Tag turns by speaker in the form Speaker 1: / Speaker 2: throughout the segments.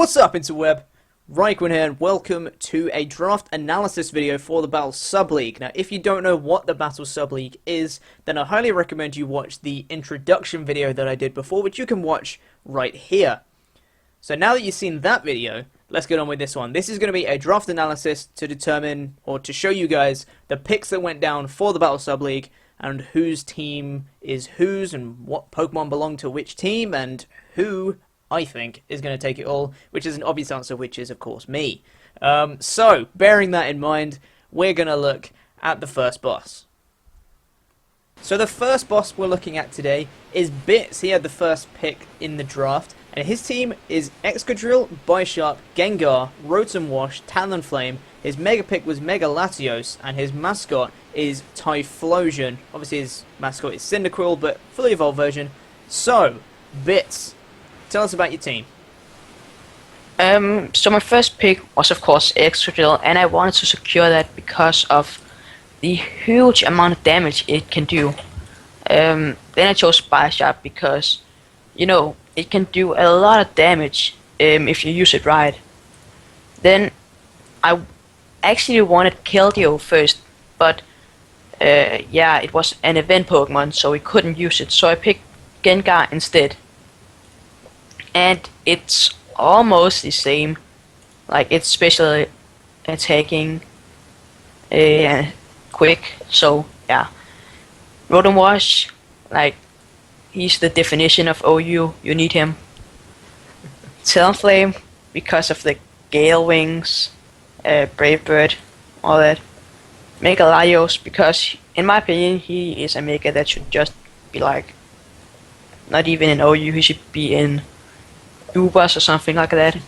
Speaker 1: What's up, Interweb? RhyQuinn here, and welcome to a draft analysis video for the Battle SubLeague. Now, if you don't know what the Battle SubLeague is, then I highly recommend you watch the introduction video that I did before, which you can watch right here. So now that you've seen that video, let's get on with this one. This is going to be a draft analysis to determine, or to show you guys, the picks that went down for the Battle SubLeague, and whose team is whose, and what Pokemon belong to which team, and who I think is going to take it all, which is an obvious answer, which is, of course, me. So, bearing that in mind, we're going to look at the first boss. So the first boss we're looking at today is Bitz. He had the first pick in the draft, and his team is Excadrill, Bisharp, Gengar, Rotom Wash, Talonflame. His mega pick was Mega Latios, and his mascot is Typhlosion. Obviously his mascot is Cyndaquil, but fully evolved version. So, Bitz, tell us about your team.
Speaker 2: So my first pick was of course Excadrill, and I wanted to secure that because of the huge amount of damage it can do. Then I chose Bisharp because, you know, it can do a lot of damage if you use it right. Then I actually wanted Keldeo first, but yeah, it was an event Pokemon, so we couldn't use it, so I picked Gengar instead. And it's almost the same, like it's special attacking, quick, so yeah. Rotom Wash, like, he's the definition of OU, you need him. Talonflame, because of the Gale Wings, Brave Bird, all that. Mega Latios, because in my opinion he is a Mega that should just be like, not even in OU, he should be in Ubers or something like that.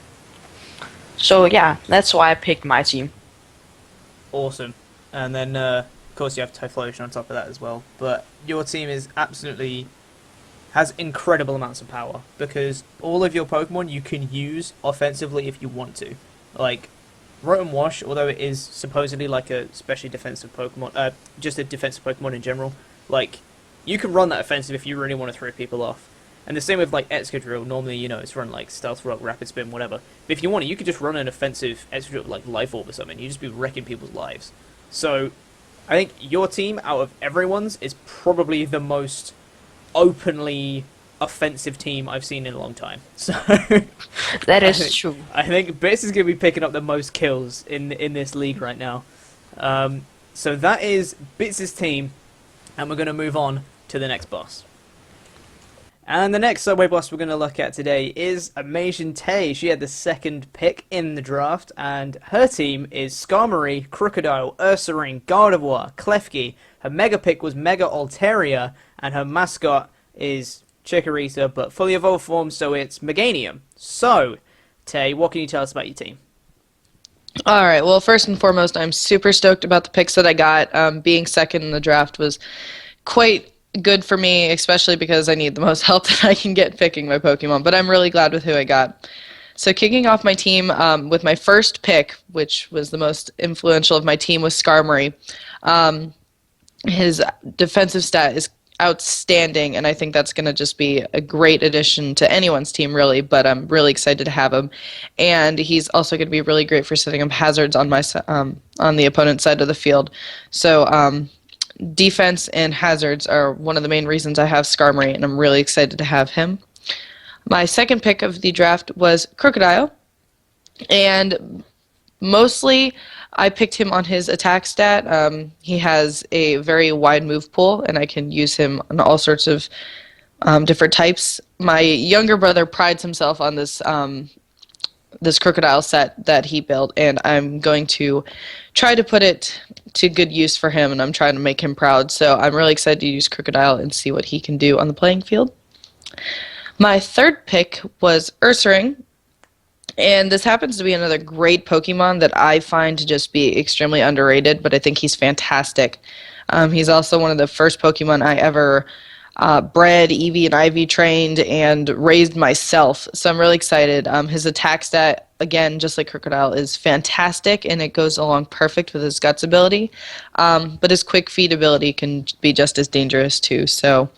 Speaker 2: So yeah, that's why I picked my team.
Speaker 1: Awesome. And then, of course, you have Typhlosion on top of that as well. But your team is has incredible amounts of power, because all of your Pokemon you can use offensively if you want to. Like, Rotom Wash, although it is supposedly like a specially defensive Pokemon, just a defensive Pokemon in general, like, you can run that offensive if you really want to throw people off. And the same with, like, Excadrill. Normally, you know, it's run like Stealth Rock, Rapid Spin, whatever. But if you want to, you could just run an offensive Excadrill, like Life Orb or something. You'd just be wrecking people's lives. So, I think your team, out of everyone's, is probably the most openly offensive team I've seen in a long time. So
Speaker 2: That is true.
Speaker 1: I think Bitz is going to be picking up the most kills in this league right now. So that is Bitz's team, and we're going to move on to the next boss. And the next subway boss we're going to look at today is AmasianTae. She had the second pick in the draft, and her team is Skarmory, Crocodile, Ursaring, Gardevoir, Klefki. Her mega pick was Mega Altaria, and her mascot is Chikorita, but fully evolved form, so it's Meganium. So, Tay, what can you tell us about your team?
Speaker 3: Alright, well, first and foremost, I'm super stoked about the picks that I got. Being second in the draft was quite good for me, especially because I need the most help that I can get picking my Pokemon, but I'm really glad with who I got. So kicking off my team with my first pick, which was the most influential of my team, was Skarmory. His defensive stat is outstanding, and I think that's going to just be a great addition to anyone's team, really, but I'm really excited to have him. And he's also going to be really great for setting up hazards on my on the opponent's side of the field. So defense and hazards are one of the main reasons I have Skarmory, and I'm really excited to have him. My second pick of the draft was Crocodile, and mostly I picked him on his attack stat. He has a very wide move pool, and I can use him on all sorts of different types. My younger brother prides himself on this this Crocodile set that he built, and I'm going to try to put it to good use for him, and I'm trying to make him proud. So I'm really excited to use Crocodile and see what he can do on the playing field. My third pick was Ursaring, and this happens to be another great Pokemon that I find to just be extremely underrated, but I think he's fantastic. He's also one of the first Pokemon I ever bred, EV and IV trained, and raised myself, so I'm really excited. His attack stat, again, just like Crocodile, is fantastic, and it goes along perfect with his Guts ability, but his Quick Feet ability can be just as dangerous too, so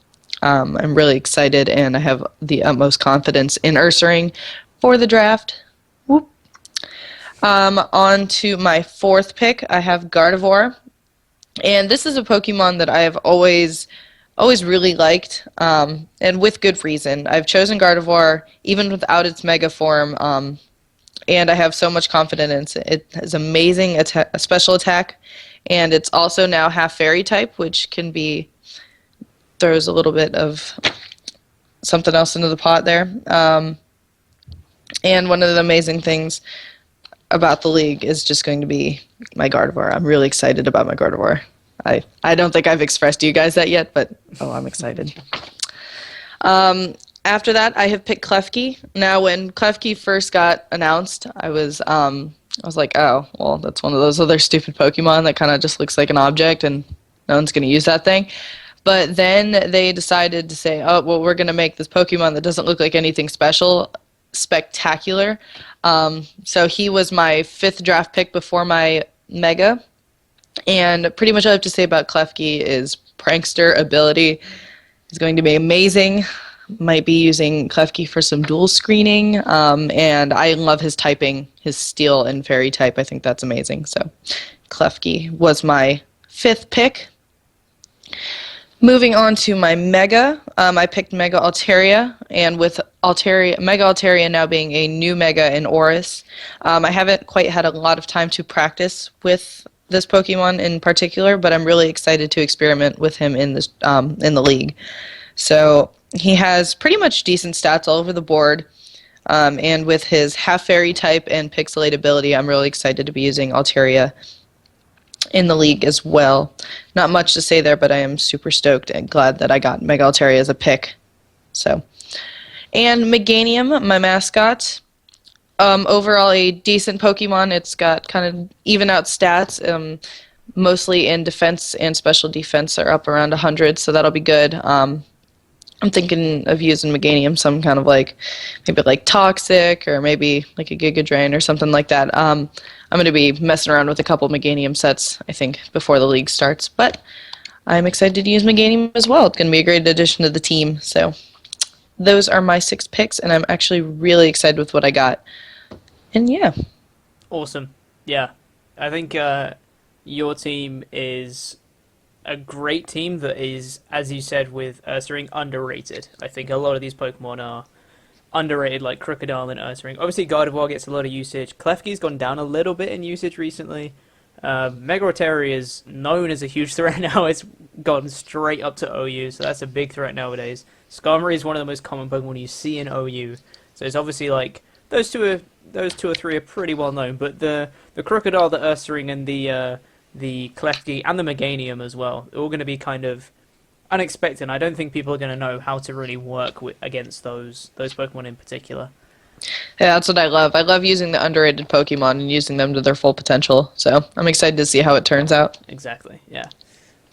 Speaker 3: I'm really excited, and I have the utmost confidence in Ursaring for the draft. Whoop. On to my fourth pick, I have Gardevoir. And this is a Pokemon that I have always really liked, and with good reason. I've chosen Gardevoir even without its Mega form, and I have so much confidence in it. It has amazing special attack, and it's also now half Fairy type, which can be throws a little bit of something else into the pot there. And one of the amazing things about the league is just going to be my Gardevoir. I'm really excited about my Gardevoir. I don't think I've expressed to you guys that yet, but I'm excited. After that, I have picked Klefki. Now, when Klefki first got announced, I was like, oh, well, that's one of those other stupid Pokemon that kind of just looks like an object, and no one's going to use that thing. But then they decided to say, oh, well, we're going to make this Pokemon that doesn't look like anything special spectacular. So he was my 5th draft pick before my Mega. And pretty much all I have to say about Klefki is prankster ability is going to be amazing. Might be using Klefki for some dual screening. And I love his typing, his steel and fairy type. I think that's amazing. So Klefki was my 5th pick. Moving on to my Mega, I picked Mega Altaria, and with Mega Altaria now being a new Mega in Oris, I haven't quite had a lot of time to practice with this Pokemon in particular, but I'm really excited to experiment with him in the league. So he has pretty much decent stats all over the board, and with his half Fairy type and Pixelate ability, I'm really excited to be using Altaria in the league as well. Not much to say there, but I am super stoked and glad that I got Mega Altaria as a pick. So, and Meganium, my mascot. Overall a decent Pokemon. It's got kind of even out stats. Mostly in defense and special defense are up around 100, so that'll be good. I'm thinking of using Meganium some kind of maybe Toxic or maybe like a Giga Drain or something like that. I'm going to be messing around with a couple Meganium sets, I think, before the league starts. But I'm excited to use Meganium as well. It's going to be a great addition to the team. So those are my 6 picks, and I'm actually really excited with what I got. And yeah.
Speaker 1: Awesome. Yeah. I think your team is a great team that is, as you said, with Ursaring, underrated. I think a lot of these Pokemon are underrated, like Crocodile and Ursaring. Obviously, Gardevoir gets a lot of usage. Klefki's gone down a little bit in usage recently. Mega Altaria is known as a huge threat now. It's gone straight up to OU, so that's a big threat nowadays. Skarmory is one of the most common Pokemon you see in OU. So it's obviously those two or three are pretty well known, but the Crocodile, the Ursaring, and the Klefki and the Meganium as well, they're all going to be kind of unexpected. I don't think people are going to know how to really work against those Pokemon in particular.
Speaker 3: Yeah, that's what I love. I love using the underrated Pokemon and using them to their full potential. So I'm excited to see how it turns out.
Speaker 1: Exactly, yeah.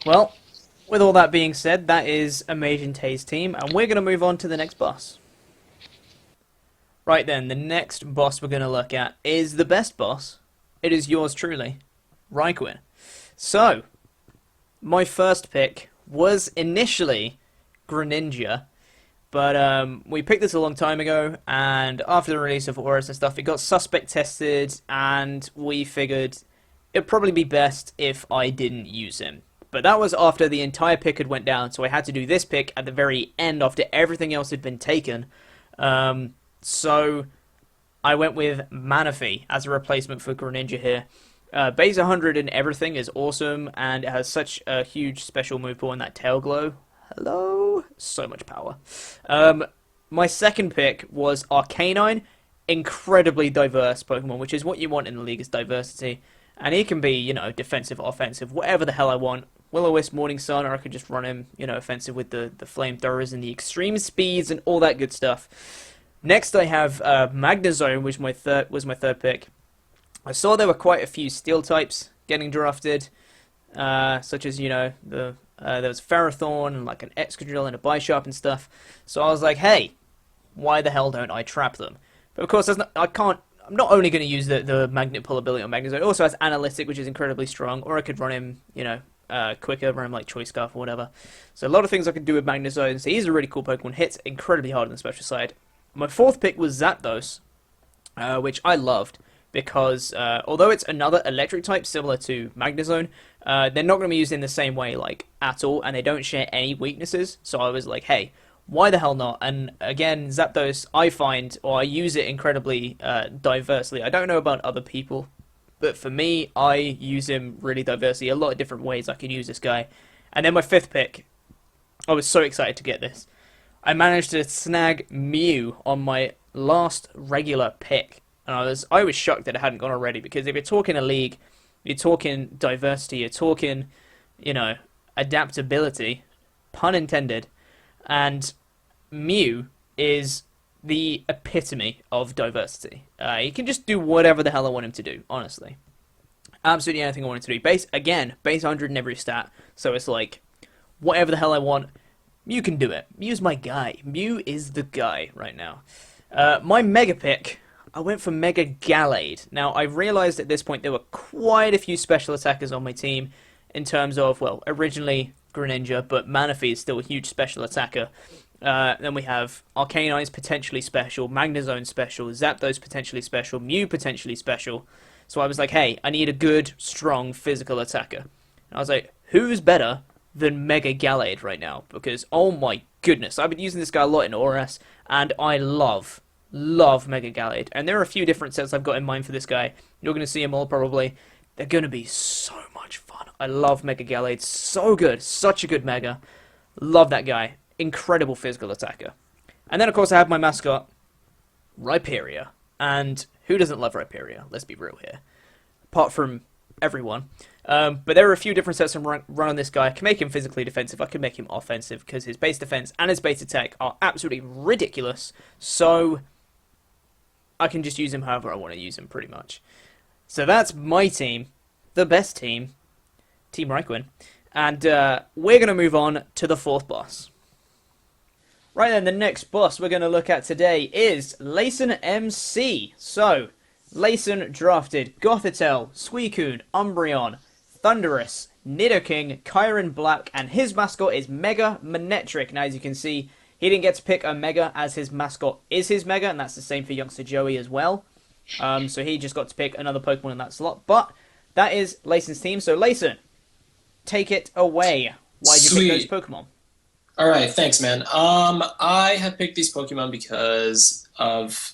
Speaker 1: Well, with all that being said, that is AmasianTae's team, and we're going to move on to the next boss. Right then, the next boss we're going to look at is the best boss. It is yours truly, RhyQuinn. So, my first pick was initially Greninja, but we picked this a long time ago, and after the release of Oris and stuff, it got suspect tested, and we figured it'd probably be best if I didn't use him. But that was after the entire pick had went down, so I had to do this pick at the very end after everything else had been taken. So I went with Manaphy as a replacement for Greninja here. Base 100 and everything is awesome, and it has such a huge special move pool in that Tail Glow. Hello? So much power. My second pick was Arcanine. Incredibly diverse Pokemon, which is what you want in the league, is diversity. And he can be, defensive, offensive, whatever the hell I want. Will-O-Wisp, Morning Sun, or I could just run him, offensive with the flamethrowers and the extreme speeds and all that good stuff. Next I have Magnezone, which was my third pick. I saw there were quite a few steel types getting drafted, such as, there was Ferrothorn and like an Excadrill and a Bisharp and stuff. So I was like, hey, why the hell don't I trap them? But of course, I'm not only going to use the Magnet Pull ability on Magnezone, it also has Analytic, which is incredibly strong, or I could run him, quicker, run him like Choice Scarf or whatever. So a lot of things I could do with Magnezone. So he's a really cool Pokemon, hits incredibly hard on the special side. My fourth pick was Zapdos. which I loved because although it's another electric type similar to Magnezone, they're not going to be used in the same way like at all, and they don't share any weaknesses. So I was like, hey, why the hell not? And again, Zapdos, I find, or I use it incredibly diversely. I don't know about other people, but for me, I use him really diversely. A lot of different ways I can use this guy. And then my fifth pick, I was so excited to get this. I managed to snag Mew on my last regular pick. And I was shocked that it hadn't gone already, because if you're talking a league, you're talking diversity, you're talking, you know, adaptability, pun intended, and Mew is the epitome of diversity. He can just do whatever the hell I want him to do, honestly. Absolutely anything I want him to do. Base 100 in every stat, so it's like, whatever the hell I want, Mew can do it. Mew's my guy. Mew is the guy right now. My mega pick, I went for Mega Gallade. Now, I realized at this point there were quite a few special attackers on my team in terms of, well, originally Greninja, but Manaphy is still a huge special attacker. Then we have Arcanine's potentially special, Magnezone special, Zapdos potentially special, Mew potentially special. So I was like, hey, I need a good, strong physical attacker. And I was like, who's better than Mega Gallade right now? Because, oh my goodness, I've been using this guy a lot in ORS, and I love Mega Gallade. And there are a few different sets I've got in mind for this guy. You're going to see them all probably. They're going to be so much fun. I love Mega Gallade. So good. Such a good Mega. Love that guy. Incredible physical attacker. And then, of course, I have my mascot, Rhyperior. And who doesn't love Rhyperior? Let's be real here. Apart from everyone. But there are a few different sets to run on this guy. I can make him physically defensive. I can make him offensive because his base defense and his base attack are absolutely ridiculous. So I can just use him however I want to use him, pretty much. So that's my team. The best team. Team RhyQuinn. And we're going to move on to the fourth boss. Right then, the next boss we're going to look at today is LacenMC. So, Lacen drafted Gothitelle, Suicune, Umbreon, Thundurus, Nidoking, Kyron Black, and his mascot is Mega Manectric. Now, as you can see, he didn't get to pick a Mega as his mascot is his Mega, and that's the same for Youngster Joey as well. So he just got to pick another Pokemon in that slot. But that is Lacen's team. So, Lacen, take it away. Why did you pick those Pokemon?
Speaker 4: All right, thanks, man. I have picked these Pokemon because of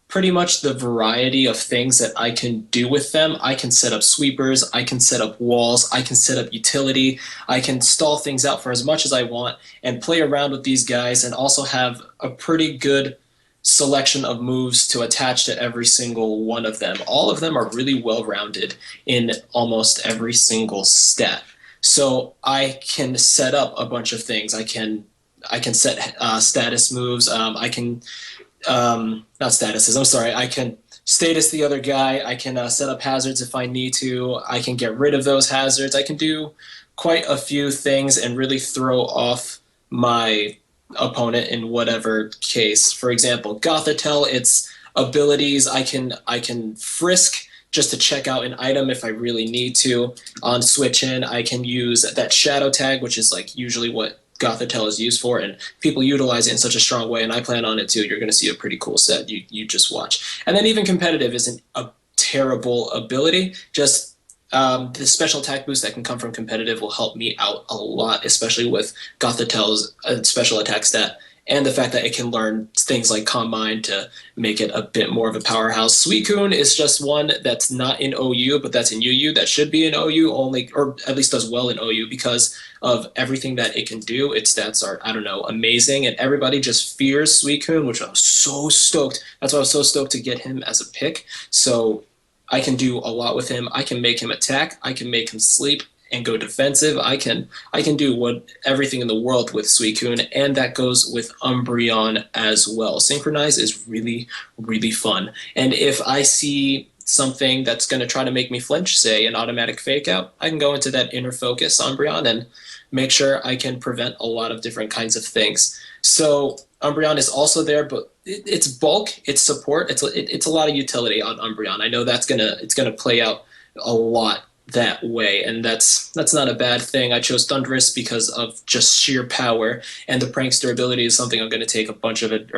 Speaker 4: pretty much the variety of things that I can do with them. I can set up sweepers, I can set up walls, I can set up utility, I can stall things out for as much as I want and play around with these guys, and also have a pretty good selection of moves to attach to every single one of them. All of them are really well-rounded in almost every single stat. So I can set up a bunch of things. I can set status moves. I can not statuses. I'm sorry. I can status the other guy. I can set up hazards if I need to. I can get rid of those hazards. I can do quite a few things and really throw off my opponent in whatever case. For example, Gothitelle, its abilities. I can frisk just to check out an item if I really need to. On switch in, I can use that shadow tag, which is like usually what Gothitelle is used for, and people utilize it in such a strong way, and I plan on it too. You're going to see a pretty cool set. You just watch. And then even competitive isn't a terrible ability. Just the special attack boost that can come from competitive will help me out a lot, especially with Gothitelle's special attack stat. And the fact that it can learn things like Calm Mind to make it a bit more of a powerhouse. Suicune is just one that's not in OU, but that's in UU. That should be in OU only, or at least does well in OU because of everything that it can do. Its stats are, I don't know, amazing. And everybody just fears Suicune, which I was so stoked. That's why I was so stoked to get him as a pick. So I can do a lot with him. I can make him attack. I can make him sleep and go defensive. I can do everything in the world with Suicune, and that goes with Umbreon as well. Synchronize is really, really fun. And if I see something that's going to try to make me flinch, say an automatic fake out, I can go into that inner focus Umbreon and make sure I can prevent a lot of different kinds of things. So Umbreon is also there, but it's bulk, it's support, it's a lot of utility on Umbreon. I know it's gonna play out a lot that way, and that's not a bad thing. I chose Thundurus because of just sheer power, and the prankster ability is something I'm going to take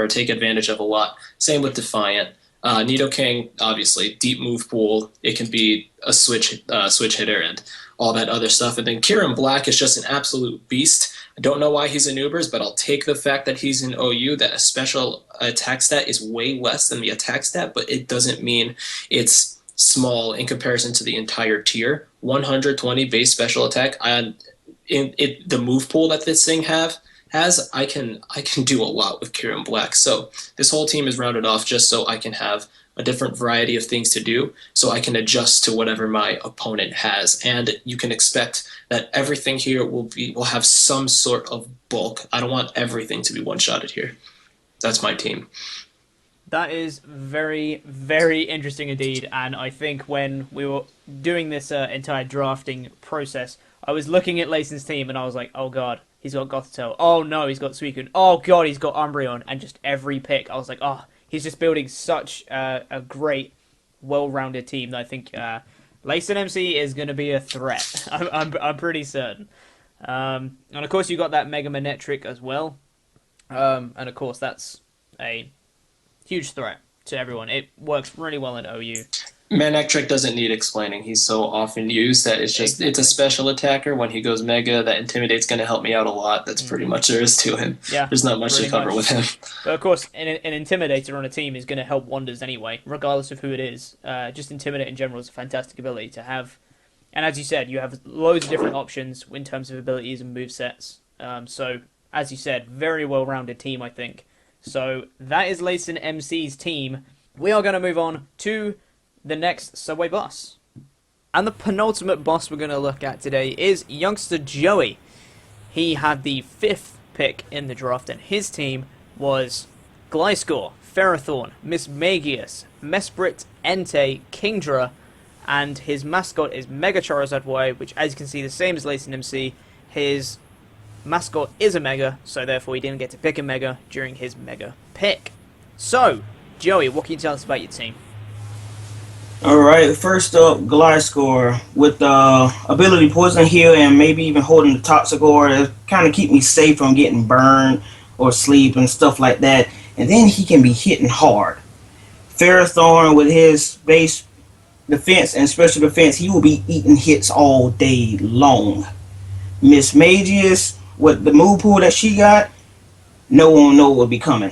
Speaker 4: take advantage of a lot. Same with Defiant. Nidoking, obviously, deep move pool. It can be a switch hitter and all that other stuff. And then Kieran Black is just an absolute beast. I don't know why he's in Ubers, but I'll take the fact that he's in OU, that a special attack stat is way less than the attack stat, but it doesn't mean it's small in comparison to the entire tier. 120 base special attack. The move pool that this thing has, I can do a lot with Kieran Black. So this whole team is rounded off just so I can have a different variety of things to do, so I can adjust to whatever my opponent has. And you can expect that everything here will have some sort of bulk. I don't want everything to be one-shotted here. That's my team.
Speaker 1: That is very, very interesting indeed. And I think when we were doing this entire drafting process, I was looking at Lacen's team and I was like, oh god, he's got Gothitelle. Oh no, he's got Suicune. Oh god, he's got Umbreon. And just every pick, I was like, oh, he's just building such a great, well-rounded team that I think LacenMC is going to be a threat. I'm pretty certain. And of course, you got that Mega Manectric as well. And of course, that's a huge threat to everyone. It works really well in OU.
Speaker 4: Manectric doesn't need explaining. He's so often used that it's a special attacker. When he goes Mega, that Intimidate's going to help me out a lot. That's pretty much there is to him.
Speaker 1: Yeah,
Speaker 4: there's not much to cover with him.
Speaker 1: But of course, an Intimidator on a team is going to help wonders anyway, regardless of who it is. Just Intimidate in general is a fantastic ability to have. And as you said, you have loads of different options in terms of abilities and movesets. So, as you said, very well-rounded team, I think. So, that is LacenMC's team. We are going to move on to the next subway boss. And the penultimate boss we're going to look at today is Youngster Joey. He had the 5th pick in the draft, and his team was Gliscor, Ferrothorn, Mismagius, Mesprit, Entei, Kingdra, and his mascot is Mega Charizard Y, which, as you can see, the same as LacenMC. His mascot is a Mega, so therefore he didn't get to pick a Mega during his Mega pick. So, Joey, what can you tell us about your team?
Speaker 5: Alright, first up, Gliscor with ability Poison Heal and maybe even holding the Toxic Aura to kind of keep me safe from getting burned or sleep and stuff like that. And then he can be hitting hard. Ferrothorn with his base defense and special defense, he will be eating hits all day long. Mismagius with the move pool that she got, no one know what will be coming.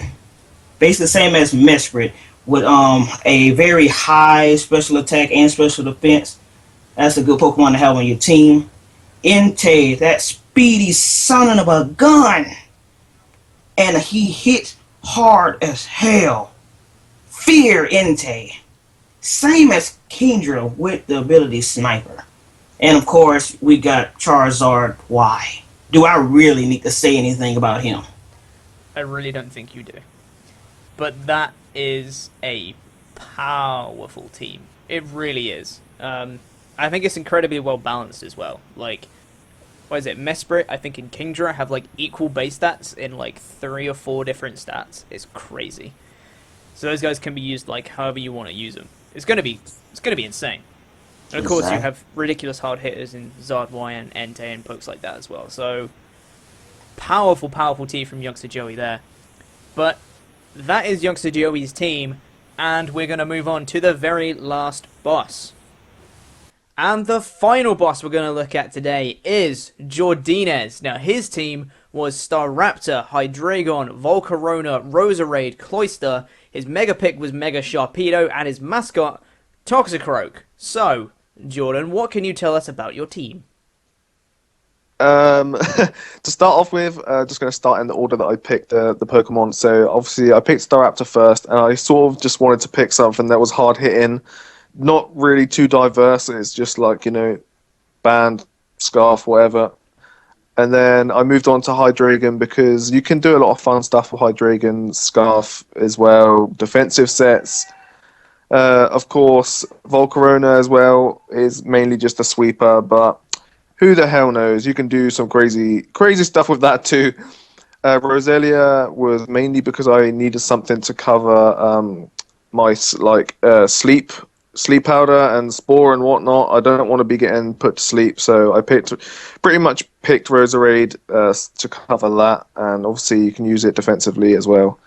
Speaker 5: Basically the same as Mesprit, with a very high special attack and special defense. That's a good Pokemon to have on your team. Entei, that speedy son of a gun. And he hit hard as hell. Fear Entei. Same as Kingdra with the ability Sniper. And of course, we got Charizard Y. Do I really need to say anything about him?
Speaker 1: I really don't think you do. But that is a powerful team. It really is. I think it's incredibly well balanced as well. Like, what is it? Mesprit, I think, and Kingdra have like equal base stats in like 3 or 4 different stats. It's crazy. So those guys can be used like however you want to use them. It's gonna be insane. And of course, you have ridiculous hard hitters in Zard Y and Entei and pokes like that as well. So powerful, powerful team from Youngster Joey there. But that is Youngster Joey's team, and we're going to move on to the very last boss. And the final boss we're going to look at today is Jordinez. Now, his team was Staraptor, Hydreigon, Volcarona, Roserade, Cloyster. His Mega Pick was Mega Sharpedo, and his mascot, Toxicroak. So, Jordan, what can you tell us about your team?
Speaker 6: To start off with, just going to start in the order that I picked the Pokemon. So obviously I picked Staraptor first, and I sort of just wanted to pick something that was hard hitting, not really too diverse. It's just like, you know, band, scarf, whatever. And then I moved on to Hydreigon because you can do a lot of fun stuff with Hydreigon, scarf as well, defensive sets. Of course, Volcarona as well is mainly just a sweeper, but who the hell knows? You can do some crazy stuff with that too. Roselia was mainly because I needed something to cover my sleep powder and spore and whatnot. I don't want to be getting put to sleep, so I pretty much picked Roserade to cover that, and obviously you can use it defensively as well.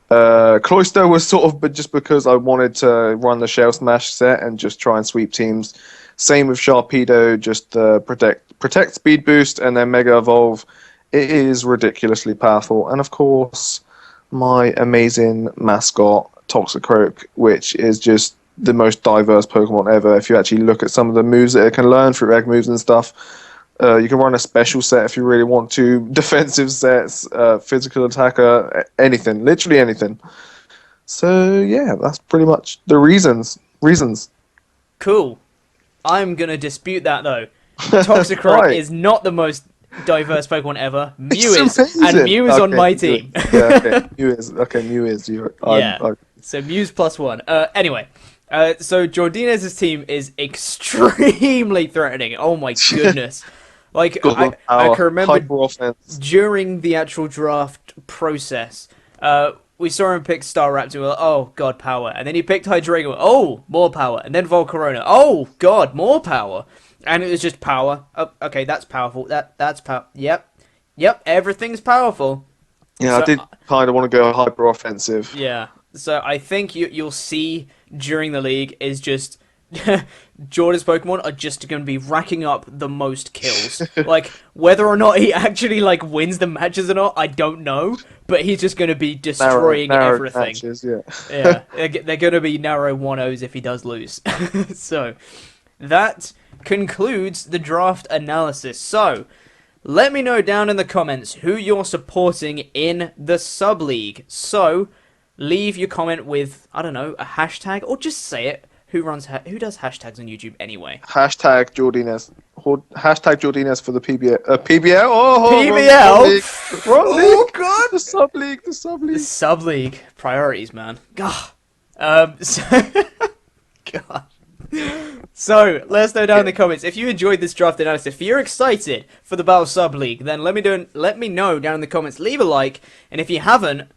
Speaker 6: Cloister was sort of, but just because I wanted to run the Shell Smash set and just try and sweep teams. Same with Sharpedo, just protect speed boost and then Mega Evolve. It is ridiculously powerful, and of course, my amazing mascot Toxicroak, which is just the most diverse Pokemon ever. If you actually look at some of the moves that it can learn through egg moves and stuff. You can run a special set if you really want to, defensive sets, physical attacker, anything, literally anything. So yeah, that's pretty much the reasons.
Speaker 1: Cool. I'm gonna dispute that though. Toxicroak
Speaker 6: Right.
Speaker 1: is not the most diverse Pokemon ever. Mew
Speaker 6: It's
Speaker 1: is,
Speaker 6: amazing.
Speaker 1: and Mew is on
Speaker 6: Okay,
Speaker 1: my
Speaker 6: Mew
Speaker 1: team.
Speaker 6: is. Yeah, okay, Mew is. Okay, Mew is.
Speaker 1: Yeah. So Mew's +1. Anyway, so Jordinez's team is extremely threatening. Oh my goodness. Like, I can remember
Speaker 6: hyper offense.
Speaker 1: during the actual draft process, we saw him pick Staraptor. We were like, oh god, power. And then he picked Hydreigon. Oh, more power. And then Volcarona. Oh god, more power. And it was just power. Oh, okay, that's powerful. That's power. Yep. Everything's powerful.
Speaker 6: Yeah,
Speaker 1: So,
Speaker 6: I did kind of want to go hyper offensive.
Speaker 1: Yeah. So I think you'll see during the league is just Jordan's Pokemon are just going to be racking up the most kills. Like, whether or not he actually like wins the matches or not, I don't know. But he's just going to be destroying
Speaker 6: Narrow
Speaker 1: everything.
Speaker 6: matches, yeah.
Speaker 1: Yeah, they're going to be narrow 1-0s if he does lose. So that concludes the draft analysis. So let me know down in the comments who you're supporting in the sub-league. So leave your comment with, I don't know, a hashtag, or just say it. Who does hashtags on YouTube anyway?
Speaker 6: Hashtag Jordinez. Hashtag Jordinez for the PBL. PBL? Oh,
Speaker 1: PBL?
Speaker 6: Wrong league.
Speaker 1: Oh, God.
Speaker 6: The sub-league. The sub-league.
Speaker 1: The sub-league priorities, man. God. So, God. So, let us know down in the comments if you enjoyed this draft analysis. If you're excited for the Battle Sub League, then let me know down in the comments. Leave a like, and if you haven't,